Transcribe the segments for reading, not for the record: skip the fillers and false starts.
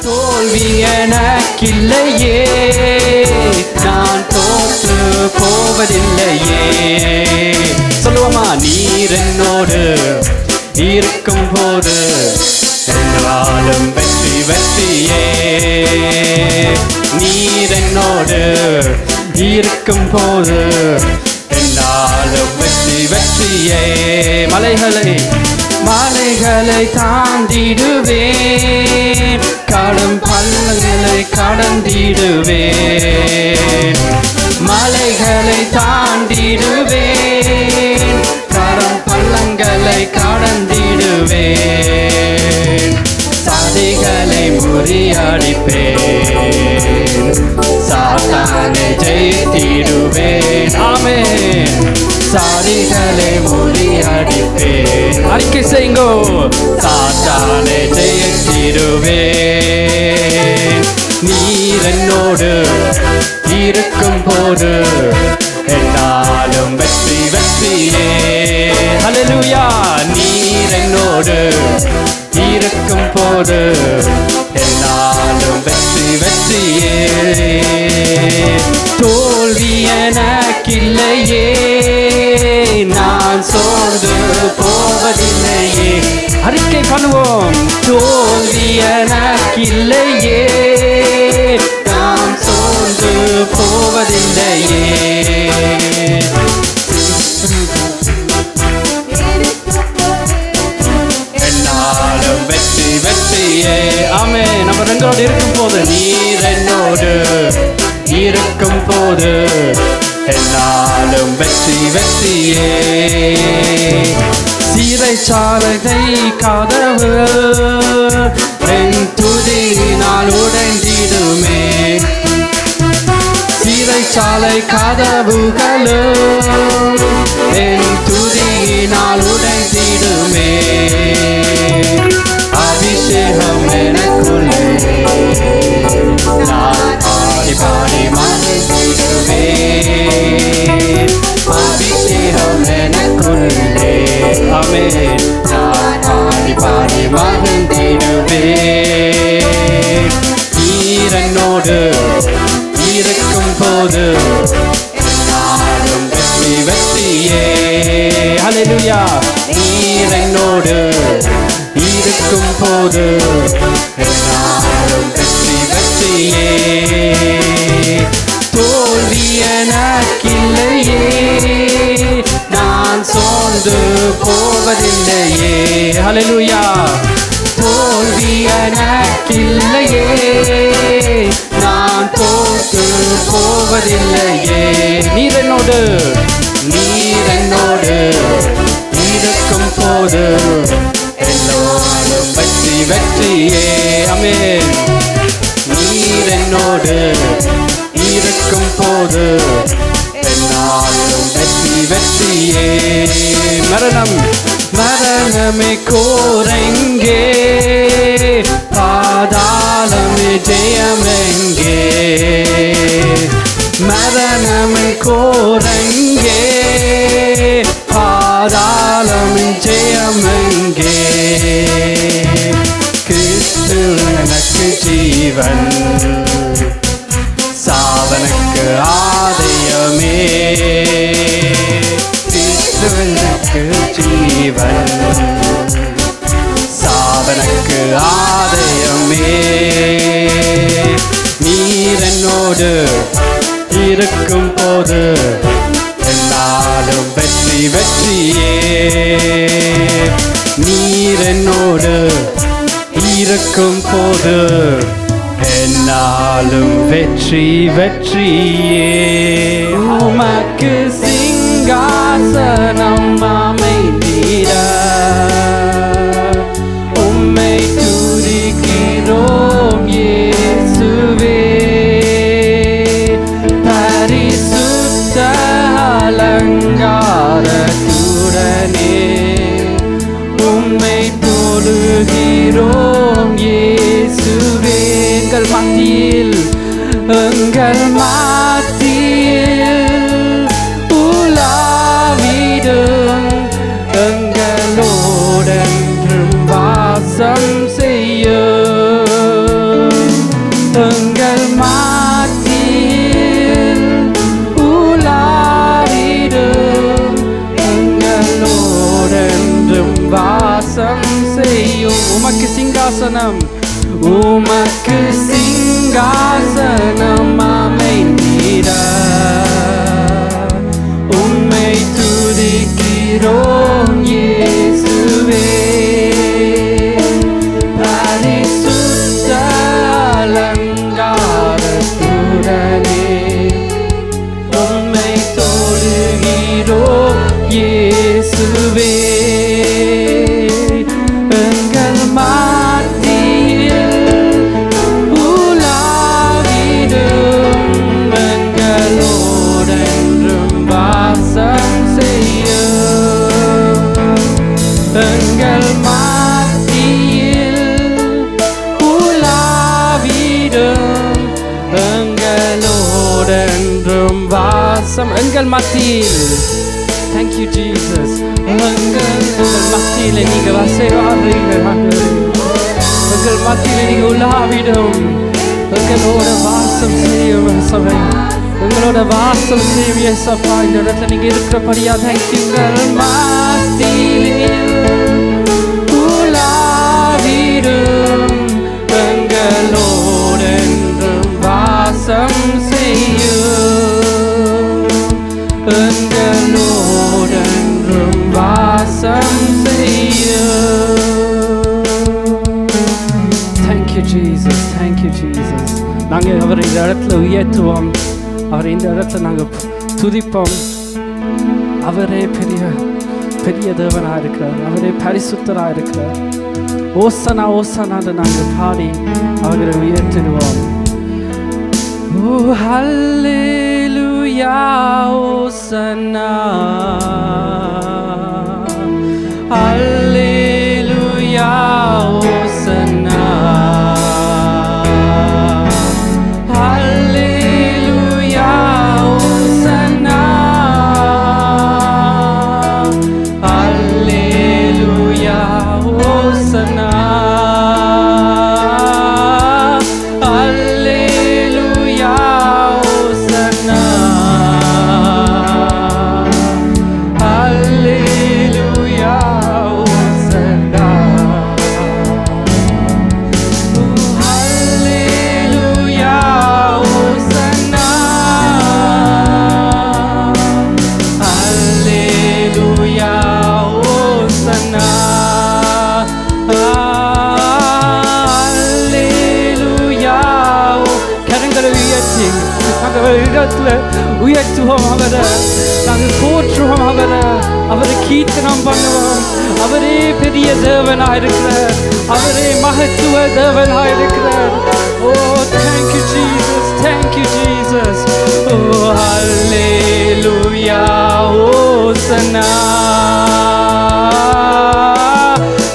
தோல்வி எனக்கில்லையே, நான் தோற்று போவதில்லையே. சொல்லுவோமா? நீர் என்னோடு இருக்கும் போது என்றாலும் வெற்றி வெற்றியே. நீர் என்னோடு இருக்கும் போது என்றாலும் வெற்றி வெற்றியே. மலைகளை தாண்டிடுவேன், கடும் பள்ளங்களை கடந்திடுவேன். மலைகளை தாண்டிடுவேன், கடும் பள்ளங்களை கடந்திடுவேன். சதிகளை முறியடிப்பேன், சாத்தானை ஜெயித்திடுவேன். ஆமென். சாதிகளை முறியடிப்பேன். அறிக்கை செய்யுங்கோ. சாத்தானை ஜெயித்திடுவேன். நீர் என்னோடு இருக்கும் போது என்னாலும் வெற்றி வெற்றியே. ஹல்லேலூயா. நீர் என்னோடு இருக்கும் போது என்னாலும் வெற்றி வெற்றியே. தோல்வி எனக்கில்லையே, நான் சோர்ந்து போவதில்லையே. அறிக்கை பண்ணுவோம். தோல்வி எனக்கில்லையே, நான் சோர்ந்து போவதில்லையே. என்னாலும் வெற்றி வெற்றியே. ஆமே. நம்ம ரெங்களோடு இருக்கும் போது, நீர் என்னோடு இருக்கும் போது என்னாலும் வெற்றி வெற்றியே. சிறைச்சாலை கதவு என் துதியினால் உடைந்திடுமே. சிறைச்சாலை கதவுகளும் என் துதியினால் உடைந்திடுமே. அபிஷேகம் எனக்குள்ளே, நான் பாடி பாடி மகிழ்ந்திடுவேன். அபிஷேகம் எனக்குள்ளே, ஆமென், நான் பாடி பாடி மகிழ்ந்திடுவேன். நீர் என்னோடு இருக்கும் போது என்னாலும் வெற்றி வெற்றியே. ஹல்லேலூயா. நீர் என்னோடு இருக்கும் போது என்னாலும் வெற்றி வெற்றியே. தோல்வி எனக்கில்லையே, நான் சோர்ந்து போவதில்லையே. ஹல்லேலூயா. தோல்வி எனக்கில்லையே, நான் தோற்று போவதில்லையே. நீர் என்னோடு இருக்கும் போது எல்லோரும் வெற்றி வெற்றியே. ஆமென். நீர் என்னோடு இருக்கும் போது என்னாலும் வெற்றி வெற்றியே. மரணமே கோரெங்கே, பாதாளமே ஜெயமெங்கே. மரணமே கோரெங்கே, பாதாளமே ஜெயமெங்கே. கிறிஸ்து எனக்கு ஜீவன், சாவனுக்கு ஆதயமே. கிறிஸ்துவனுக்கு ஜீவன், சாவனுக்கு ஆதயமே. நீர் என்னோடு இருக்கும் போது என்னாலும் வெற்றி வெற்றியே. நீர் என்னோடு இருக்கும் போது என்னாலும் வெற்றி வெற்றியே. உமக்கு சிங்காசனம் அமைத்திட உம்மை துதிக்கிறோம் இயேசுவே. பரிசுத்த அலங்காரத்துடனே உம்மை தொழுகிறோம் இயேசுவே. எங்கள் மத்தியில் உலாவிடும் எங்களோடென்றும் வாசம் செய்யும். எங்கள் மத்தியில் உலாவிடும் எங்களோடென்றும் வாசம் செய்யும். உமக்கு சிங்காசனம் உமக்கு சிங்காசனம் அமைந்திட உம்மை துதிக்கிறோம் இயேசுவே. பரிசுத்த அலங்காரத்துடனே உம்மை தொழுகிறோம் இயேசுவே. எங்கள் மத்தியில் உலாவிடும் எங்களோடென்றும் வாசம் செய்யும். எங்கள் மத்தியில் உலாவிடும் எங்களோடென்றும் வாசம். எங்கள் மத்தியில். Thank you Jesus. எங்கள் மத்தியில் நீங்க வசைவாடுறீங்க. எங்கள் மத்தியில் நீங்க உலாவிடும் எங்களோட வாசம் செய்யும். சபை எங்களோட வாசம் செய்யும் இயேசப்பா. இந்த இடத்துல நீங்க இருக்கிறபடியா thank you. எங்கள் மத்தியில் உலாவிடும் எங்களோடென்றும் வாசம் செய்யும். எங்களோடென்றும் வாசம் செய்யும். Thank you Jesus. Thank you Jesus. நாங்கள் அவரை இந்த இடத்துல உயர்த்துவோம். அவரை இந்த இடத்துல நாங்கள் துதிப்போம். அவரே பெரிய பெரிய தேவனாக இருக்கிறார். அவரே பரிசுத்தராக இருக்கிறார். ஓசனா ஓசனான்னு நாங்கள் பாடி அவரை உயர்த்திடுவோம். ஓ ஹல்லேலூயா ஓசனா ஹல்லேலூயா ஓசனா ஹல்லேலூயா ஓசனா ஹல்லேலூயா ஓசனா ஹல்லேலூயா ஓசனா ஹல்லேலூயா ஓசனா ஹல்லேலூயா ஓசனா ஹல்லேலூயா ஓசனா ஹல்லேலூயா. கரங்களை உயர்த்தி நாங்கள் இடத்துல உயர்த்துவோம் அவரை. நாங்கள் போற்றுவோம் அவரை. அவரை கீர்த்தனம் பண்ணுவோம். அவரே பெரிய தேவனாக இருக்கிறார். அவரே மகத்துவ தேவனாக இருக்கிறார். ஓ thank you Jesus. Thank you Jesus. ஓ ஹல்லேலூயா ஓசனா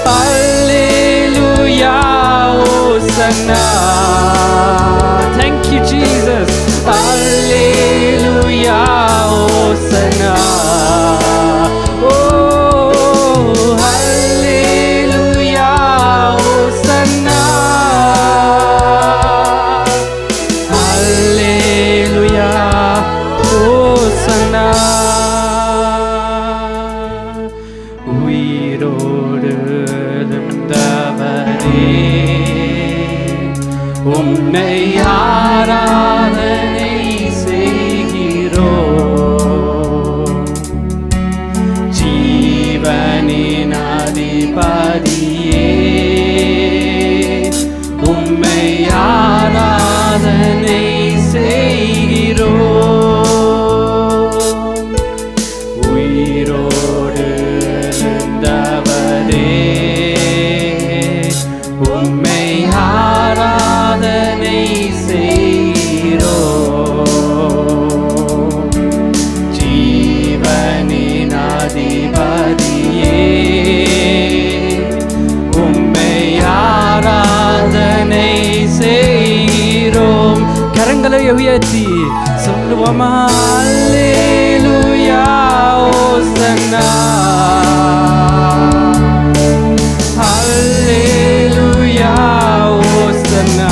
ஹல்லேலூயா ஓசனா. Thank you Jesus. Hallelujah, Hosanna. Oh, hallelujah, Hosanna. Hallelujah, Hosanna. உயிரோடு எழுந்தவரே உம்மை ஆராதனை செய்கிறோம். ஜீவனின் அதிபதியே உம்மை ஆராதனை செய்கிறோம். உயிரோடு எழுந்தவரே உம்மை ஆராதனை செய்கிறோம். ஜீவனின் அதிபதியே உம்மை ஆராதனை செய்கிறோம். கரங்களை உயர்த்தி சொல்லுவோமா அல்லேலூயா ஓசன்னா Hallelujah, Hosanna.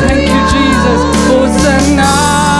Thank you, Jesus. Hosanna.